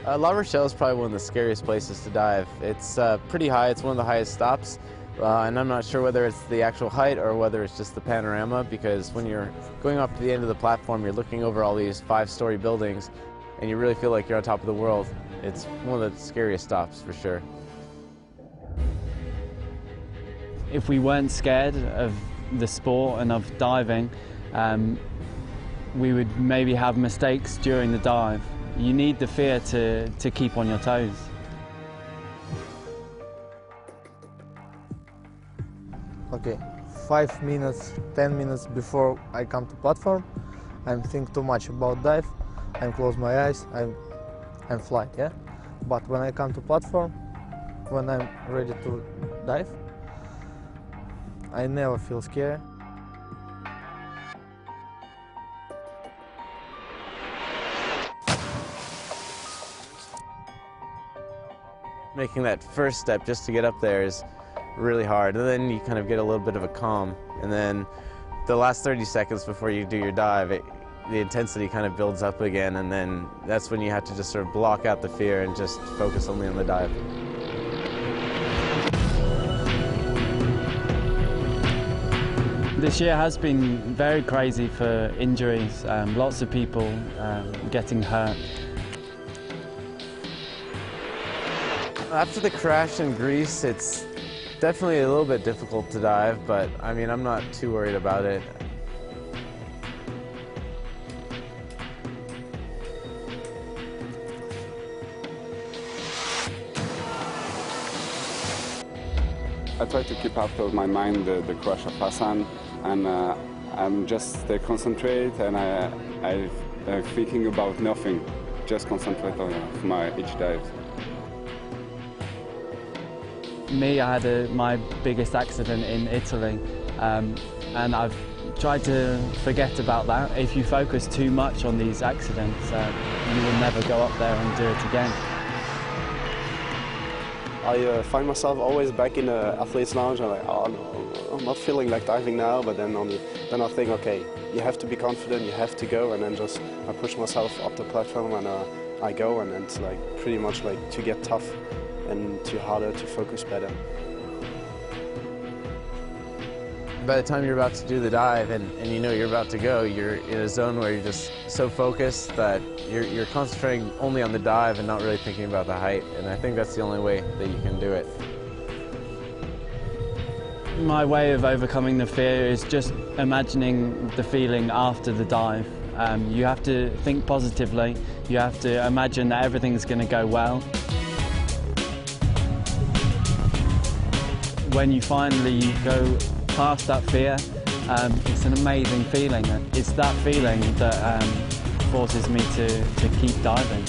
La Rochelle is probably one of the scariest places to dive. It's pretty high, it's one of the highest stops, and I'm not sure whether it's the actual height or whether it's just the panorama, because when you're going up to the end of the platform, you're looking over all these 5-story buildings, and you really feel like you're on top of the world. It's one of the scariest stops, for sure. If we weren't scared of the sport and of diving, we would maybe have mistakes during the dive. You need the fear to keep on your toes. Okay, 5 minutes, 10 minutes before I come to platform, I'm think too much about dive. I'm close my eyes, I'm fly, yeah? But when I come to platform, when I'm ready to dive, I never feel scared. Making that first step just to get up there is really hard, and then you kind of get a little bit of a calm, and then the last 30 seconds before you do your dive, the intensity kind of builds up again, and then that's when you have to just sort of block out the fear and just focus only on the dive. This year has been very crazy for injuries, lots of people getting hurt. After the crash in Greece, it's definitely a little bit difficult to dive, but I mean, I'm not too worried about it. I try to keep out of my mind the crash of Hassan, and I'm just stay concentrate, and I'm thinking about nothing, just concentrate on my each dive. Me, I had my biggest accident in Italy, and I've tried to forget about that. If you focus too much on these accidents, you will never go up there and do it again. I find myself always back in the athlete's lounge. I'm like, oh no, I'm not feeling like diving now. But then I think, okay, you have to be confident, you have to go, and then just I push myself up the platform and I go, and it's like pretty much like to get tough and to harder to focus better. By the time you're about to do the dive and you know you're about to go, you're in a zone where you're just so focused that you're concentrating only on the dive and not really thinking about the height, and I think that's the only way that you can do it. My way of overcoming the fear is just imagining the feeling after the dive. You have to think positively, you have to imagine that everything's going to go well. When you finally go past that fear, it's an amazing feeling. It's that feeling that forces me to keep diving.